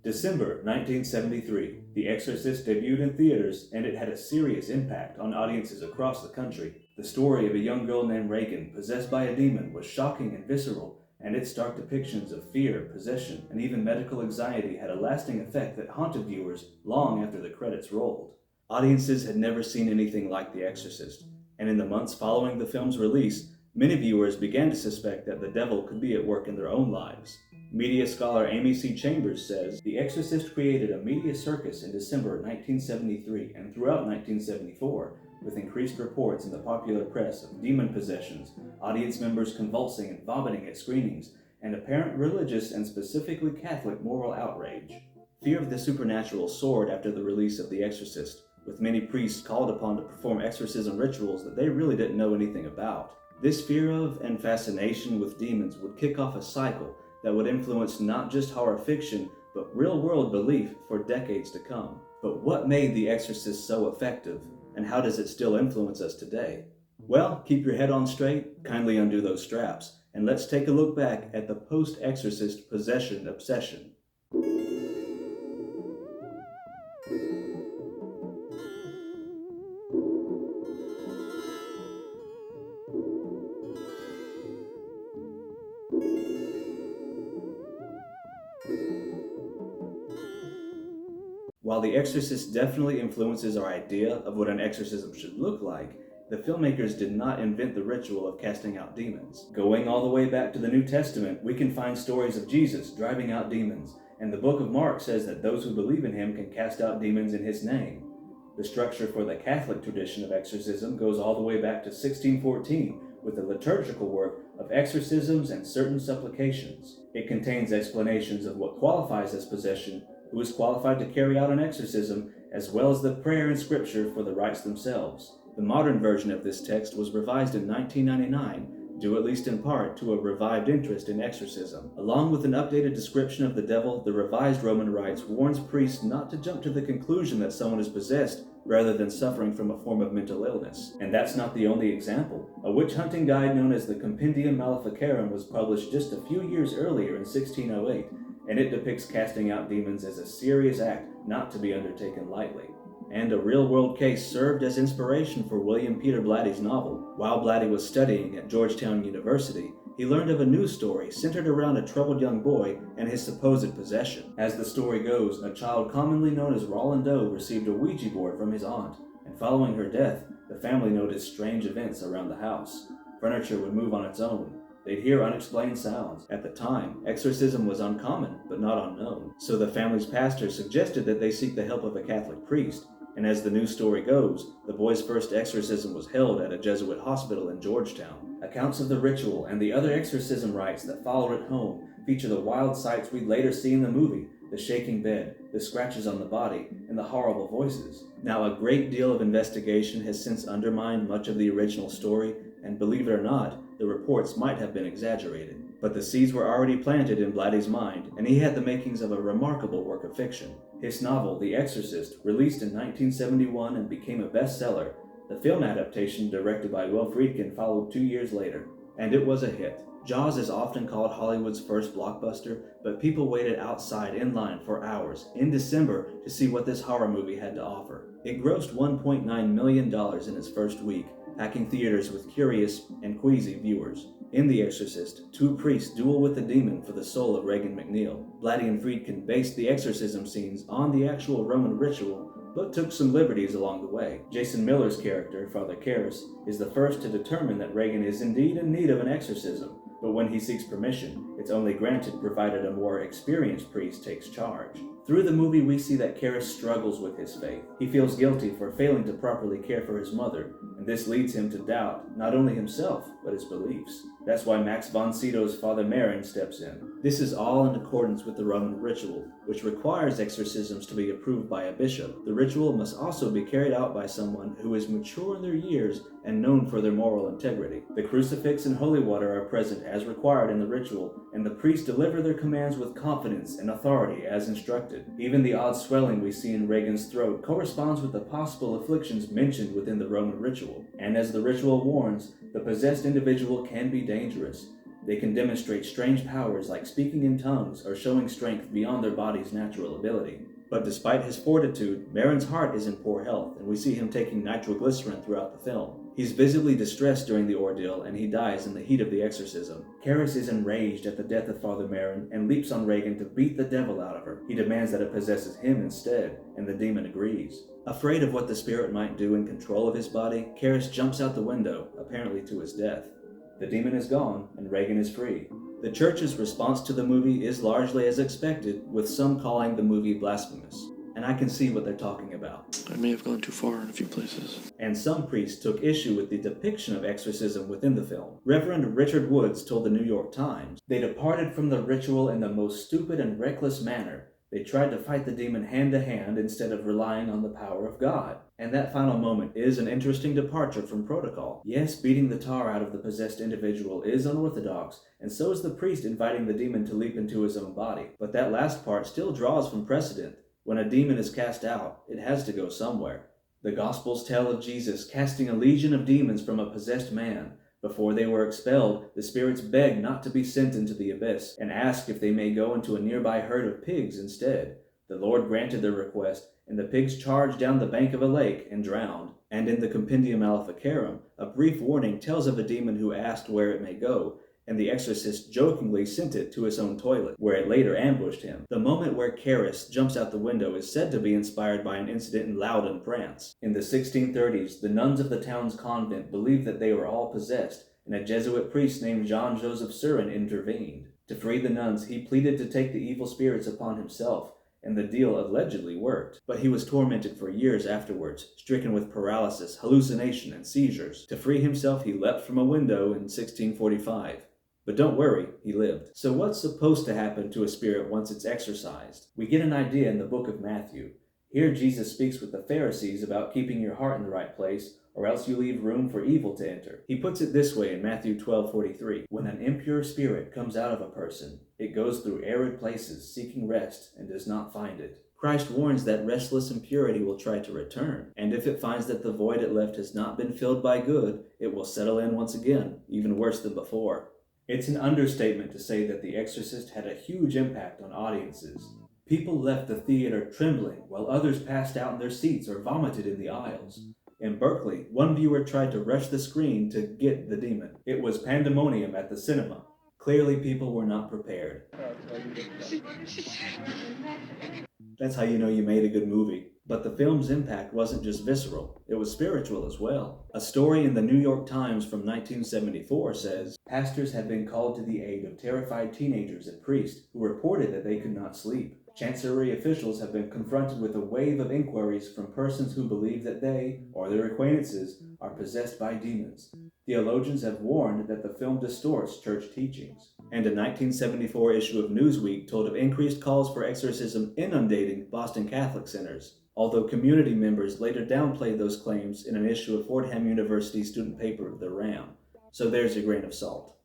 December 1973, The Exorcist debuted in theaters, and it had a serious impact on audiences across the country. The story of a young girl named Reagan possessed by a demon was shocking and visceral, and its stark depictions of fear, possession, and even medical anxiety had a lasting effect that haunted viewers long after the credits rolled. Audiences had never seen anything like The Exorcist, and in the months following the film's release, many viewers began to suspect that the devil could be at work in their own lives. Media scholar Amy C. Chambers says, The Exorcist created a media circus in December 1973 and throughout 1974, with increased reports in the popular press of demon possessions, audience members convulsing and vomiting at screenings, and apparent religious and specifically Catholic moral outrage. Fear of the supernatural soared after the release of The Exorcist, with many priests called upon to perform exorcism rituals that they really didn't know anything about. This fear of and fascination with demons would kick off a cycle that would influence not just horror fiction, but real-world belief for decades to come. But what made The Exorcist so effective, and how does it still influence us today? Well, keep your head on straight, kindly undo those straps, and let's take a look back at the post-Exorcist possession obsession. While The Exorcist definitely influences our idea of what an exorcism should look like, the filmmakers did not invent the ritual of casting out demons. Going all the way back to the New Testament, we can find stories of Jesus driving out demons, and the book of Mark says that those who believe in him can cast out demons in his name. The structure for the Catholic tradition of exorcism goes all the way back to 1614, with the liturgical work of Exorcisms and certain Supplications. It contains explanations of what qualifies as possession, who is qualified to carry out an exorcism, as well as the prayer in Scripture for the rites themselves. The modern version of this text was revised in 1999, due at least in part to a revived interest in exorcism. Along with an updated description of the devil, the revised Roman rites warns priests not to jump to the conclusion that someone is possessed rather than suffering from a form of mental illness. And that's not the only example. A witch hunting guide known as the Compendium Maleficarum was published just a few years earlier in 1608, and it depicts casting out demons as a serious act not to be undertaken lightly. And a real-world case served as inspiration for William Peter Blatty's novel. While Blatty was studying at Georgetown University, he learned of a news story centered around a troubled young boy and his supposed possession. As the story goes, a child commonly known as Roland Doe received a Ouija board from his aunt, and following her death, the family noticed strange events around the house. Furniture would move on its own. They'd hear unexplained sounds. At the time, exorcism was uncommon, but not unknown. So the family's pastor suggested that they seek the help of a Catholic priest, and as the news story goes, the boy's first exorcism was held at a Jesuit hospital in Georgetown. Accounts of the ritual and the other exorcism rites that followed at home feature the wild sights we'd later see in the movie, the shaking bed, the scratches on the body, and the horrible voices. Now, a great deal of investigation has since undermined much of the original story, and believe it or not, the reports might have been exaggerated. But the seeds were already planted in Blatty's mind, and he had the makings of a remarkable work of fiction. His novel, The Exorcist, released in 1971 and became a bestseller. The film adaptation, directed by Will Friedkin, followed 2 years later, and it was a hit. Jaws is often called Hollywood's first blockbuster, but people waited outside in line for hours in December to see what this horror movie had to offer. It grossed $1.9 million in its first week, packing theaters with curious and queasy viewers. In The Exorcist, two priests duel with the demon for the soul of Reagan McNeil. Blatty and Friedkin based the exorcism scenes on the actual Roman ritual, but took some liberties along the way. Jason Miller's character, Father Karras, is the first to determine that Reagan is indeed in need of an exorcism, but when he seeks permission, it's only granted provided a more experienced priest takes charge. Through the movie, we see that Karras struggles with his faith. He feels guilty for failing to properly care for his mother, and this leads him to doubt not only himself, but his beliefs. That's why Max von Sydow's Father Marin steps in. This is all in accordance with the Roman ritual, which requires exorcisms to be approved by a bishop. The ritual must also be carried out by someone who is mature in their years and known for their moral integrity. The crucifix and holy water are present as required in the ritual, and the priests deliver their commands with confidence and authority as instructed. Even the odd swelling we see in Reagan's throat corresponds with the possible afflictions mentioned within the Roman ritual. And as the ritual warns, the possessed individual can be dangerous. They can demonstrate strange powers like speaking in tongues or showing strength beyond their body's natural ability. But despite his fortitude, Marin's heart is in poor health, and we see him taking nitroglycerin throughout the film. He's visibly distressed during the ordeal, and he dies in the heat of the exorcism. Karras is enraged at the death of Father Marin and leaps on Regan to beat the devil out of her. He demands that it possesses him instead, and the demon agrees. Afraid of what the spirit might do in control of his body, Karras jumps out the window, apparently to his death. The demon is gone, and Regan is free. The church's response to the movie is largely as expected, with some calling the movie blasphemous. And I can see what they're talking about. I may have gone too far in a few places. And some priests took issue with the depiction of exorcism within the film. Reverend Richard Woods told the New York Times, "They departed from the ritual in the most stupid and reckless manner. They tried to fight the demon hand to hand instead of relying on the power of God." And that final moment is an interesting departure from protocol. Yes, beating the tar out of the possessed individual is unorthodox, and so is the priest inviting the demon to leap into his own body. But that last part still draws from precedent. When a demon is cast out, it has to go somewhere. The Gospels tell of Jesus casting a legion of demons from a possessed man. Before they were expelled, the spirits begged not to be sent into the abyss, and asked if they may go into a nearby herd of pigs instead. The Lord granted their request, and the pigs charged down the bank of a lake and drowned. And in the Compendium Maleficarum, a brief warning tells of a demon who asked where it may go, and the exorcist jokingly sent it to his own toilet, where it later ambushed him. The moment where Karras jumps out the window is said to be inspired by an incident in Loudon, France. In the 1630s, the nuns of the town's convent believed that they were all possessed, and a Jesuit priest named Jean-Joseph Surin intervened. To free the nuns, he pleaded to take the evil spirits upon himself, and the deal allegedly worked. But he was tormented for years afterwards, stricken with paralysis, hallucination, and seizures. To free himself, he leapt from a window in 1645. But don't worry, he lived. So what's supposed to happen to a spirit once it's exorcised? We get an idea in the book of Matthew. Here Jesus speaks with the Pharisees about keeping your heart in the right place, or else you leave room for evil to enter. He puts it this way in Matthew 12:43. When an impure spirit comes out of a person, it goes through arid places, seeking rest, and does not find it. Christ warns that restless impurity will try to return, and if it finds that the void it left has not been filled by good, it will settle in once again, even worse than before. It's an understatement to say that The Exorcist had a huge impact on audiences. People left the theater trembling, while others passed out in their seats or vomited in the aisles. In Berkeley, one viewer tried to rush the screen to get the demon. It was pandemonium at the cinema. Clearly, people were not prepared. That's how you know you made a good movie. But the film's impact wasn't just visceral, it was spiritual as well. A story in the New York Times from 1974 says, pastors have been called to the aid of terrified teenagers and priests who reported that they could not sleep. Chancery officials have been confronted with a wave of inquiries from persons who believe that they, or their acquaintances, are possessed by demons. Theologians have warned that the film distorts church teachings. And a 1974 issue of Newsweek told of increased calls for exorcism inundating Boston Catholic centers, although community members later downplayed those claims in an issue of Fordham University student paper, The Ram. So there's your grain of salt.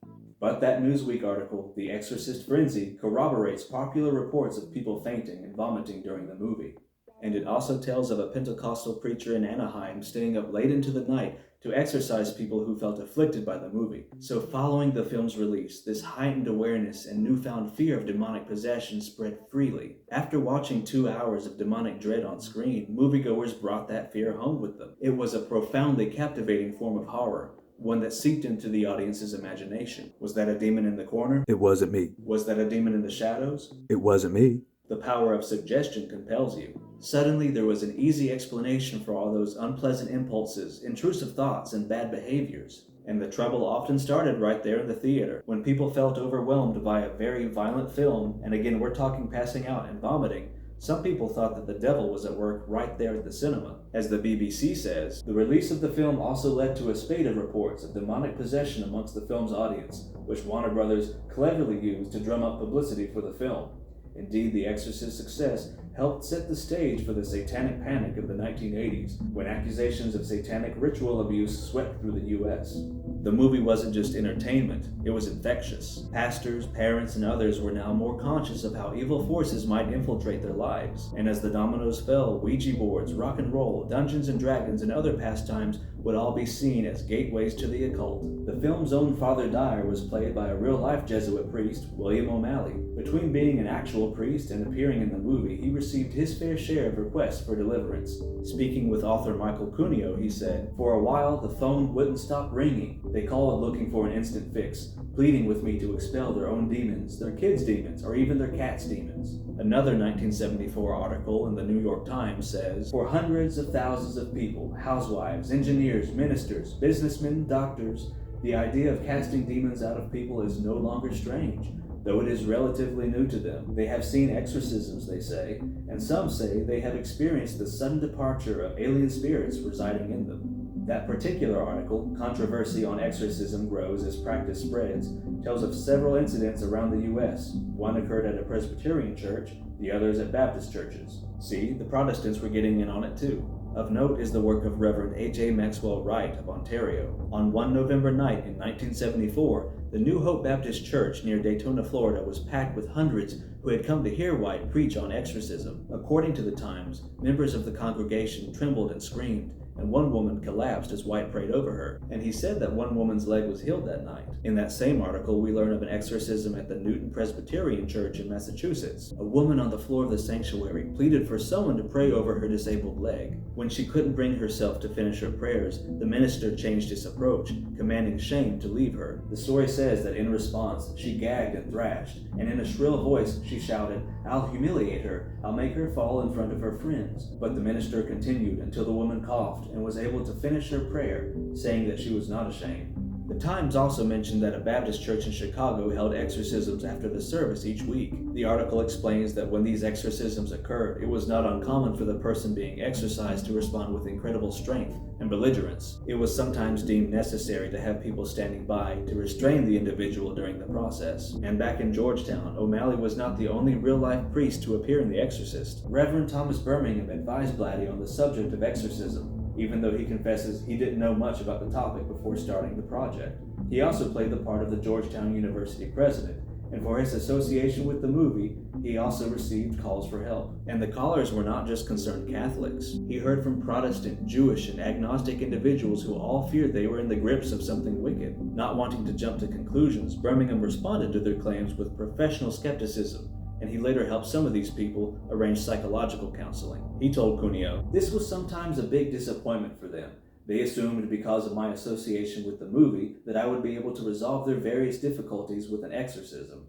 But that Newsweek article, The Exorcist Frenzy, corroborates popular reports of people fainting and vomiting during the movie. And it also tells of a Pentecostal preacher in Anaheim staying up late into the night to exorcise people who felt afflicted by the movie. So following the film's release, this heightened awareness and newfound fear of demonic possession spread freely. After watching 2 hours of demonic dread on screen, moviegoers brought that fear home with them. It was a profoundly captivating form of horror, one that seeped into the audience's imagination. Was that a demon in the corner? It wasn't me. Was that a demon in the shadows? It wasn't me. The power of suggestion compels you. Suddenly, there was an easy explanation for all those unpleasant impulses, intrusive thoughts, and bad behaviors. And the trouble often started right there in the theater, when people felt overwhelmed by a very violent film, and again we're talking passing out and vomiting. Some people thought that the devil was at work right there at the cinema. As the BBC says, the release of the film also led to a spate of reports of demonic possession amongst the film's audience, which Warner Brothers cleverly used to drum up publicity for the film. Indeed, The Exorcist's success helped set the stage for the satanic panic of the 1980s, when accusations of satanic ritual abuse swept through the U.S. The movie wasn't just entertainment, it was infectious. Pastors, parents, and others were now more conscious of how evil forces might infiltrate their lives. And as the dominoes fell, Ouija boards, rock and roll, Dungeons and Dragons, and other pastimes would all be seen as gateways to the occult. The film's own Father Dyer was played by a real-life Jesuit priest, William O'Malley. Between being an actual priest and appearing in the movie, he received his fair share of requests for deliverance. Speaking with author Michael Cuneo, he said, "For a while, the phone wouldn't stop ringing. They called looking for an instant fix, pleading with me to expel their own demons, their kids' demons, or even their cats' demons." Another 1974 article in the New York Times says, "For hundreds of thousands of people, housewives, engineers, ministers, businessmen, doctors, the idea of casting demons out of people is no longer strange, though it is relatively new to them. They have seen exorcisms, they say, and some say they have experienced the sudden departure of alien spirits residing in them." That particular article, "Controversy on Exorcism Grows as Practice Spreads," tells of several incidents around the U.S. One occurred at a Presbyterian church, the others at Baptist churches. See, the Protestants were getting in on it too. Of note is the work of Reverend H.A. Maxwell Wright of Ontario. On one November night in 1974, the New Hope Baptist Church near Daytona, Florida was packed with hundreds who had come to hear White preach on exorcism. According to the Times, members of the congregation trembled and screamed, and one woman collapsed as White prayed over her, and he said that one woman's leg was healed that night. In that same article, we learn of an exorcism at the Newton Presbyterian Church in Massachusetts. A woman on the floor of the sanctuary pleaded for someone to pray over her disabled leg. When she couldn't bring herself to finish her prayers, the minister changed his approach, commanding shame to leave her. The story says that in response, she gagged and thrashed, and in a shrill voice she shouted, "I'll humiliate her, I'll make her fall in front of her friends." But the minister continued until the woman coughed and was able to finish her prayer, saying that she was not ashamed. The Times also mentioned that a Baptist church in Chicago held exorcisms after the service each week. The article explains that when these exorcisms occurred, it was not uncommon for the person being exorcised to respond with incredible strength and belligerence. It was sometimes deemed necessary to have people standing by to restrain the individual during the process. And back in Georgetown, O'Malley was not the only real-life priest to appear in The Exorcist. Reverend Thomas Birmingham advised Blatty on the subject of exorcism, even though he confesses he didn't know much about the topic before starting the project. He also played the part of the Georgetown University president, and for his association with the movie, he also received calls for help. And the callers were not just concerned Catholics. He heard from Protestant, Jewish, and agnostic individuals who all feared they were in the grips of something wicked. Not wanting to jump to conclusions, Birmingham responded to their claims with professional skepticism, and he later helped some of these people arrange psychological counseling. He told Cuneo, "This was sometimes a big disappointment for them. They assumed because of my association with the movie that I would be able to resolve their various difficulties with an exorcism."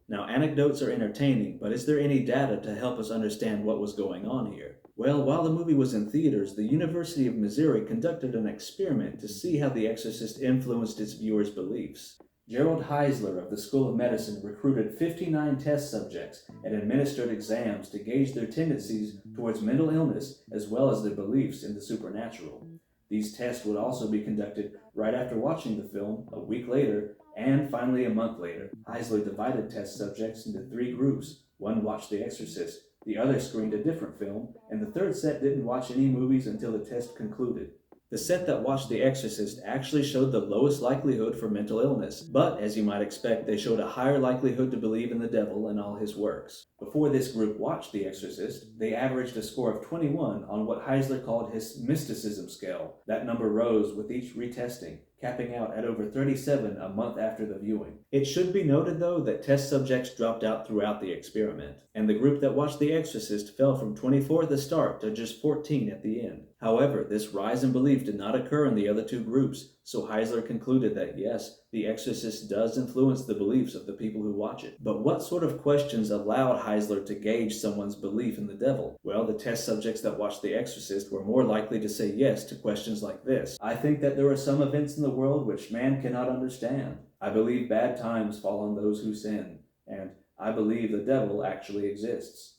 Now, anecdotes are entertaining, but is there any data to help us understand what was going on here? Well, while the movie was in theaters, the University of Missouri conducted an experiment to see how The Exorcist influenced its viewers' beliefs. Gerald Heisler of the School of Medicine recruited 59 test subjects and administered exams to gauge their tendencies towards mental illness as well as their beliefs in the supernatural. These tests would also be conducted right after watching the film, a week later, and finally a month later. Heisler divided test subjects into 3 groups. One watched The Exorcist, the other screened a different film, and the third set didn't watch any movies until the test concluded. The set that watched The Exorcist actually showed the lowest likelihood for mental illness, but as you might expect, they showed a higher likelihood to believe in the devil and all his works. Before this group watched The Exorcist, they averaged a score of 21 on what Heisler called his mysticism scale. That number rose with each retesting, capping out at over 37 a month after the viewing. It should be noted, though, that test subjects dropped out throughout the experiment, and the group that watched The Exorcist fell from 24 at the start to just 14 at the end. However, this rise in belief did not occur in the other 2 groups, so Heisler concluded that yes, The Exorcist does influence the beliefs of the people who watch it. But what sort of questions allowed Heisler to gauge someone's belief in the devil? Well, the test subjects that watched The Exorcist were more likely to say yes to questions like this. "I think that there are some events in the world which man cannot understand. I believe bad times fall on those who sin. And I believe the devil actually exists."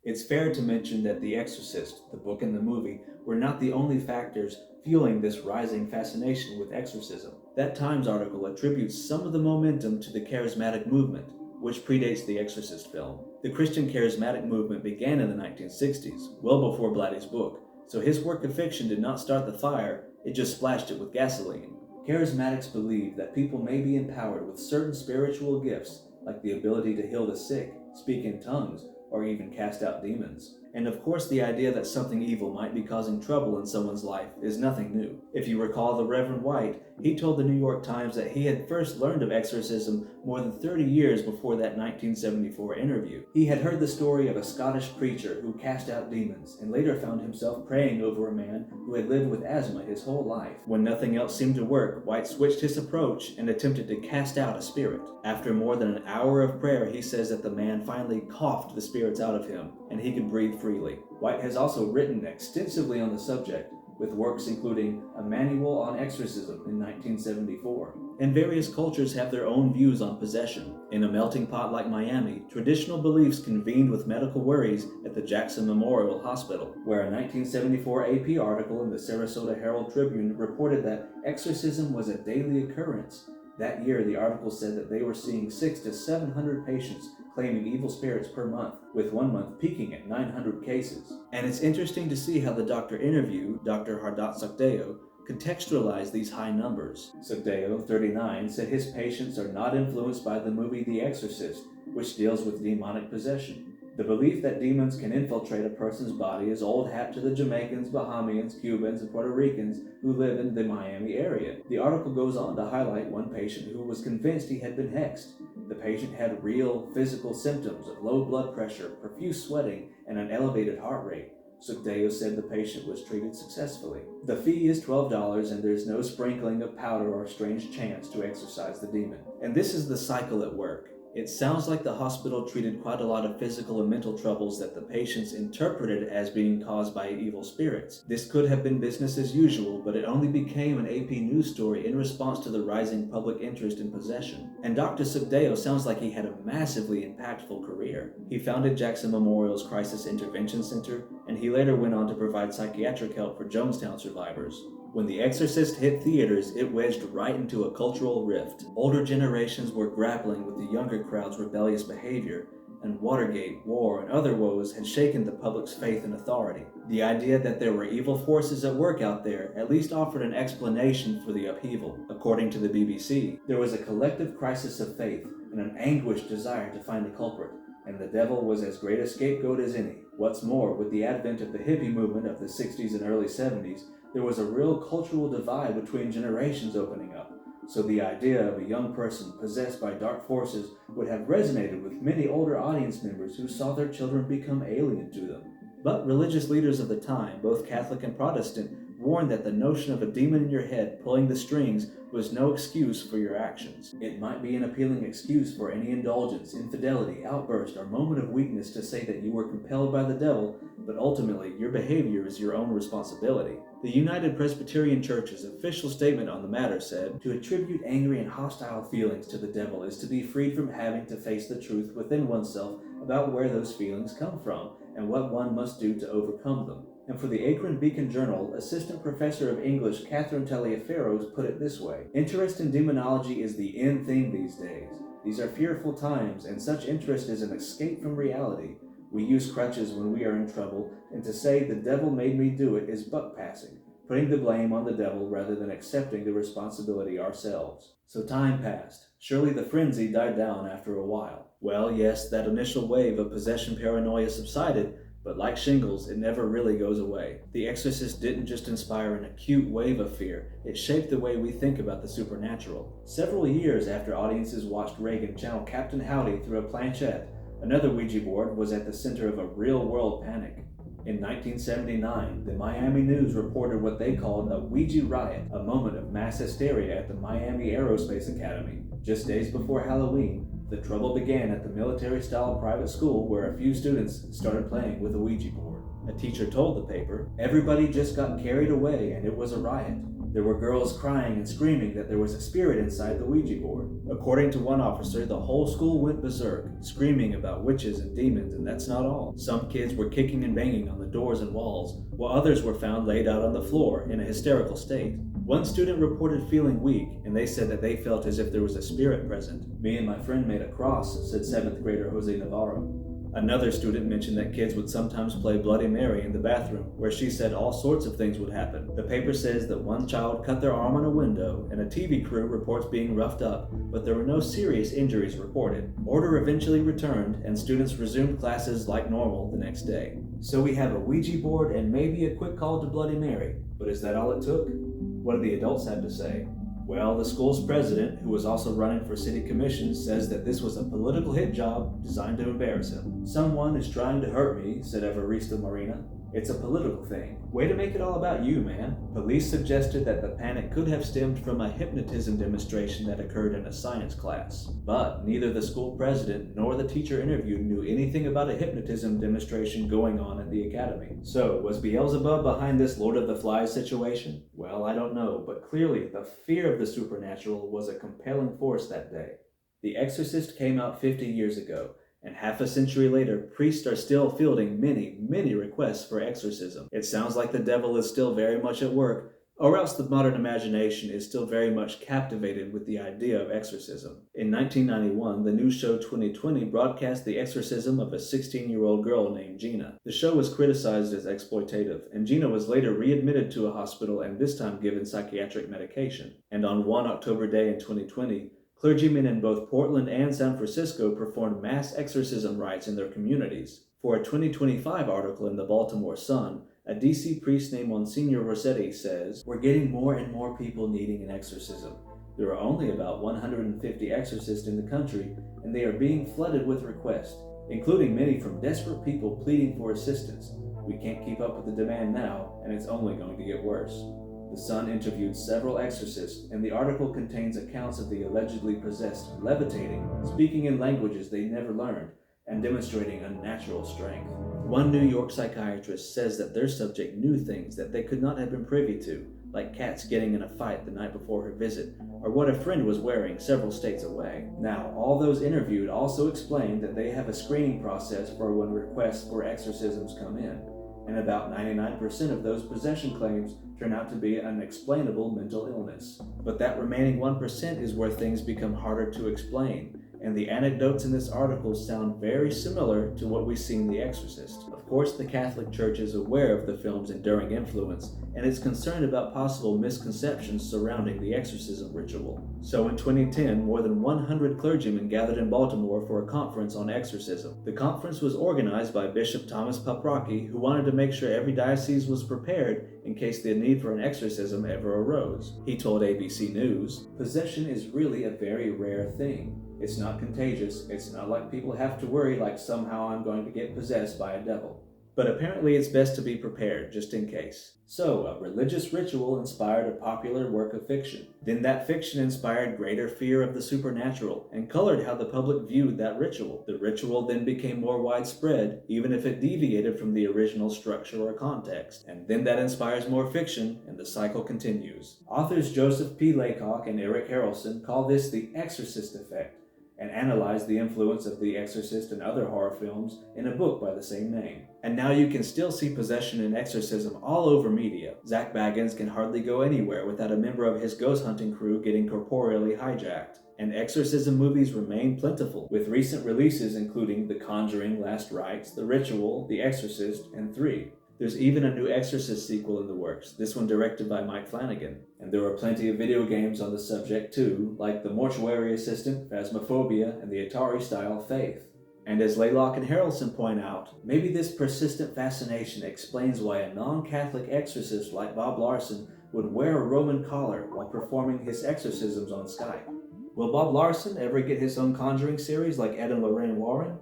It's fair to mention that The Exorcist, the book and the movie, were not the only factors fueling this rising fascination with exorcism. That Times article attributes some of the momentum to the charismatic movement, which predates the Exorcist film. The Christian charismatic movement began in the 1960s, well before Blatty's book, so his work of fiction did not start the fire, it just splashed it with gasoline. Charismatics believe that people may be empowered with certain spiritual gifts, like the ability to heal the sick, speak in tongues, or even cast out demons. And of course, the idea that something evil might be causing trouble in someone's life is nothing new. If you recall the Reverend White, he told the New York Times that he had first learned of exorcism more than 30 years before that 1974 interview. He had heard the story of a Scottish preacher who cast out demons, and later found himself praying over a man who had lived with asthma his whole life. When nothing else seemed to work, White switched his approach and attempted to cast out a spirit. After more than an hour of prayer, he says that the man finally coughed the spirits out of him, and he could breathe freely. White has also written extensively on the subject, with works including A Manual on Exorcism in 1974. And various cultures have their own views on possession. In a melting pot like Miami, traditional beliefs convened with medical worries at the Jackson Memorial Hospital, where a 1974 AP article in the Sarasota Herald Tribune reported that exorcism was a daily occurrence. That year, the article said that they were seeing 600 to 700 patients claiming evil spirits per month, with one month peaking at 900 cases. And it's interesting to see how the doctor interviewed, Dr. Hardat Sukdeo, contextualized these high numbers. Sukdeo, 39, said his patients are not influenced by the movie The Exorcist, which deals with demonic possession. The belief that demons can infiltrate a person's body is old hat to the Jamaicans, Bahamians, Cubans, and Puerto Ricans who live in the Miami area. The article goes on to highlight one patient who was convinced he had been hexed. The patient had real physical symptoms of low blood pressure, profuse sweating, and an elevated heart rate. Sukdeo said the patient was treated successfully. The fee is $12, and there's no sprinkling of powder or strange chants to exorcise the demon. And this is the cycle at work. It sounds like the hospital treated quite a lot of physical and mental troubles that the patients interpreted as being caused by evil spirits. This could have been business as usual, but it only became an AP news story in response to the rising public interest in possession. And Dr. Sukdeo sounds like he had a massively impactful career. He founded Jackson Memorial's Crisis Intervention Center, and he later went on to provide psychiatric help for Jonestown survivors. When The Exorcist hit theaters, it wedged right into a cultural rift. Older generations were grappling with the younger crowd's rebellious behavior, and Watergate, war, and other woes had shaken the public's faith in authority. The idea that there were evil forces at work out there at least offered an explanation for the upheaval. According to the BBC, there was a collective crisis of faith and an anguished desire to find the culprit, and the devil was as great a scapegoat as any. What's more, with the advent of the hippie movement of the 60s and early 70s, there was a real cultural divide between generations opening up, so the idea of a young person possessed by dark forces would have resonated with many older audience members who saw their children become alien to them. But religious leaders of the time, both Catholic and Protestant, warned that the notion of a demon in your head pulling the strings was no excuse for your actions. It might be an appealing excuse for any indulgence, infidelity, outburst, or moment of weakness to say that you were compelled by the devil, but ultimately your behavior is your own responsibility. The United Presbyterian Church's official statement on the matter said, "To attribute angry and hostile feelings to the devil is to be freed from having to face the truth within oneself about where those feelings come from and what one must do to overcome them." And for the Akron Beacon Journal, Assistant Professor of English Catherine Taliaferro put it this way: "Interest in demonology is the in thing these days. These are fearful times, and such interest is an escape from reality. We use crutches when we are in trouble, and to say the devil made me do it is buck passing, putting the blame on the devil rather than accepting the responsibility ourselves." So time passed. Surely the frenzy died down after a while. Well, yes, that initial wave of possession paranoia subsided, but like shingles, it never really goes away. The Exorcist didn't just inspire an acute wave of fear, it shaped the way we think about the supernatural. Several years after audiences watched Reagan channel Captain Howdy through a planchette, another Ouija board was at the center of a real-world panic. In 1979, the Miami News reported what they called a Ouija Riot, a moment of mass hysteria at the Miami Aerospace Academy. Just days before Halloween, the trouble began at the military-style private school where a few students started playing with a Ouija board. A teacher told the paper, "Everybody just got carried away and it was a riot. There were girls crying and screaming that there was a spirit inside the Ouija board." According to one officer, the whole school went berserk, screaming about witches and demons, and that's not all. Some kids were kicking and banging on the doors and walls, while others were found laid out on the floor in a hysterical state. One student reported feeling weak, and they said that they felt as if there was a spirit present. "Me and my friend made a cross," said 7th grader Jose Navarro. Another student mentioned that kids would sometimes play Bloody Mary in the bathroom, where she said all sorts of things would happen. The paper says that one child cut their arm on a window, and a TV crew reports being roughed up, but there were no serious injuries reported. Order eventually returned, and students resumed classes like normal the next day. So we have a Ouija board and maybe a quick call to Bloody Mary, but is that all it took? What do the adults have to say? Well, the school's president, who was also running for city commission, says that this was a political hit job designed to embarrass him. "Someone is trying to hurt me," said Evarista Marina. "It's a political thing. Way to make it all about you, man." Police suggested that the panic could have stemmed from a hypnotism demonstration that occurred in a science class. But neither the school president nor the teacher interviewed knew anything about a hypnotism demonstration going on at the academy. So, was Beelzebub behind this Lord of the Flies situation? Well, I don't know, but clearly the fear of the supernatural was a compelling force that day. The Exorcist came out 50 years ago, and half a century later, priests are still fielding many requests for exorcism. It sounds like the devil is still very much at work, or else the modern imagination is still very much captivated with the idea of exorcism. In 1991, the news show 2020 broadcast the exorcism of a 16-year-old girl named Gina. The show was criticized as exploitative, and Gina was later readmitted to a hospital and this time given psychiatric medication. And on one October day in 2020, clergymen in both Portland and San Francisco performed mass exorcism rites in their communities. For a 2025 article in the Baltimore Sun, a DC priest named Monsignor Rossetti says, "We're getting more and more people needing an exorcism. There are only about 150 exorcists in the country, and they are being flooded with requests, including many from desperate people pleading for assistance. We can't keep up with the demand now, and it's only going to get worse." The Sun interviewed several exorcists, and the article contains accounts of the allegedly possessed levitating, speaking in languages they never learned, and demonstrating unnatural strength. One New York psychiatrist says that their subject knew things that they could not have been privy to, like cats getting in a fight the night before her visit, or what a friend was wearing several states away. Now, all those interviewed also explained that they have a screening process for when requests for exorcisms come in, and about 99% of those possession claims turn out to be an explainable mental illness. But that remaining 1% is where things become harder to explain, and the anecdotes in this article sound very similar to what we see in The Exorcist. Of course, the Catholic Church is aware of the film's enduring influence, and is concerned about possible misconceptions surrounding the exorcism ritual. So in 2010, more than 100 clergymen gathered in Baltimore for a conference on exorcism. The conference was organized by Bishop Thomas Paprocki, who wanted to make sure every diocese was prepared in case the need for an exorcism ever arose. He told ABC News, "Possession is really a very rare thing. It's not contagious. It's not like people have to worry like somehow I'm going to get possessed by a devil. But apparently it's best to be prepared, just in case." So, a religious ritual inspired a popular work of fiction. Then that fiction inspired greater fear of the supernatural, and colored how the public viewed that ritual. The ritual then became more widespread, even if it deviated from the original structure or context. And then that inspires more fiction, and the cycle continues. Authors Joseph P. Laycock and Eric Harrelson call this the Exorcist effect, and analyzed the influence of The Exorcist and other horror films in a book by the same name. And now you can still see possession and exorcism all over media. Zach Baggins can hardly go anywhere without a member of his ghost hunting crew getting corporeally hijacked. And exorcism movies remain plentiful, with recent releases including The Conjuring, Last Rites, The Ritual, The Exorcist, and 3. There's even a new Exorcist sequel in the works, this one directed by Mike Flanagan. And there are plenty of video games on the subject too, like The Mortuary Assistant, Phasmophobia, and the Atari-style Faith. And as Laylock and Harrelson point out, maybe this persistent fascination explains why a non-Catholic exorcist like Bob Larson would wear a Roman collar while performing his exorcisms on Skype. Will Bob Larson ever get his own Conjuring series like Ed and Lorraine Warren?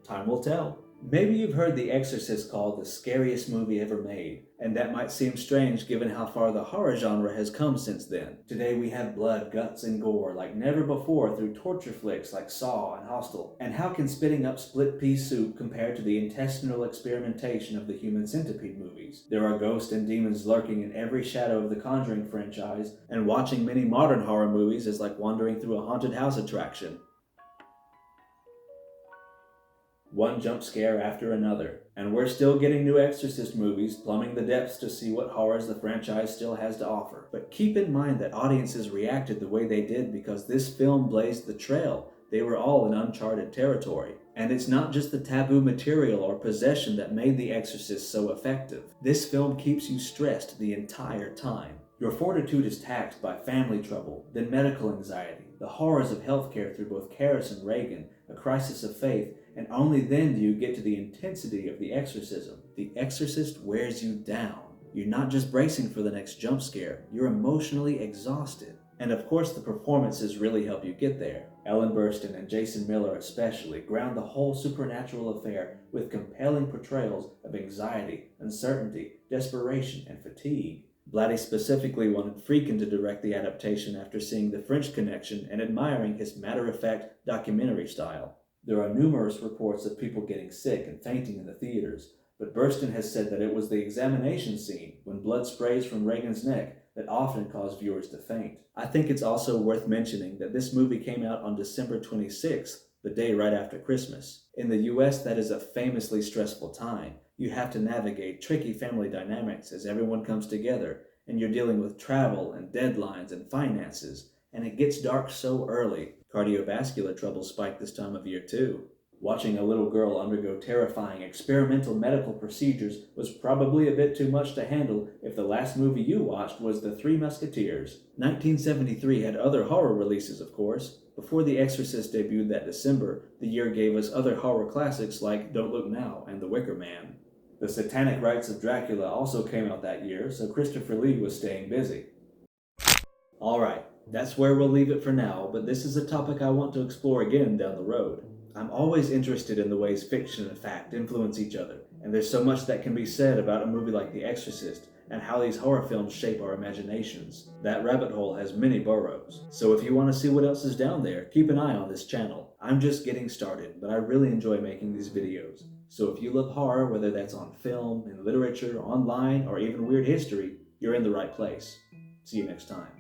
Time will tell. Maybe you've heard The Exorcist called the scariest movie ever made, and that might seem strange given how far the horror genre has come since then. Today we have blood, guts, and gore like never before through torture flicks like Saw and Hostel. And how can spitting up split pea soup compare to the intestinal experimentation of the Human Centipede movies? There are ghosts and demons lurking in every shadow of the Conjuring franchise, and watching many modern horror movies is like wandering through a haunted house attraction. One jump scare after another, and we're still getting new Exorcist movies, plumbing the depths to see what horrors the franchise still has to offer. But keep in mind that audiences reacted the way they did because this film blazed the trail. They were all in uncharted territory. And it's not just the taboo material or possession that made The Exorcist so effective. This film keeps you stressed the entire time. Your fortitude is taxed by family trouble, then medical anxiety, the horrors of healthcare through both Karras and Reagan, a crisis of faith, and only then do you get to the intensity of the exorcism. The Exorcist wears you down. You're not just bracing for the next jump scare, you're emotionally exhausted. And of course the performances really help you get there. Ellen Burstyn and Jason Miller especially ground the whole supernatural affair with compelling portrayals of anxiety, uncertainty, desperation, and fatigue. Blatty specifically wanted Friedkin to direct the adaptation after seeing The French Connection and admiring his matter-of-fact documentary style. There are numerous reports of people getting sick and fainting in the theaters, but Burstyn has said that it was the examination scene, when blood sprays from Reagan's neck, that often caused viewers to faint. I think it's also worth mentioning that this movie came out on December 26th, the day right after Christmas. In the US, that is a famously stressful time. You have to navigate tricky family dynamics as everyone comes together, and you're dealing with travel and deadlines and finances, and it gets dark so early. Cardiovascular troubles spike this time of year too. Watching a little girl undergo terrifying experimental medical procedures was probably a bit too much to handle if the last movie you watched was The Three Musketeers. 1973 had other horror releases, of course. Before The Exorcist debuted that December, the year gave us other horror classics like Don't Look Now and The Wicker Man. The Satanic Rites of Dracula also came out that year, so Christopher Lee was staying busy. Alright, that's where we'll leave it for now, but this is a topic I want to explore again down the road. I'm always interested in the ways fiction and fact influence each other, and there's so much that can be said about a movie like The Exorcist, and how these horror films shape our imaginations. That rabbit hole has many burrows, so if you want to see what else is down there, keep an eye on this channel. I'm just getting started, but I really enjoy making these videos. So if you love horror, whether that's on film, in literature, online, or even weird history, you're in the right place. See you next time.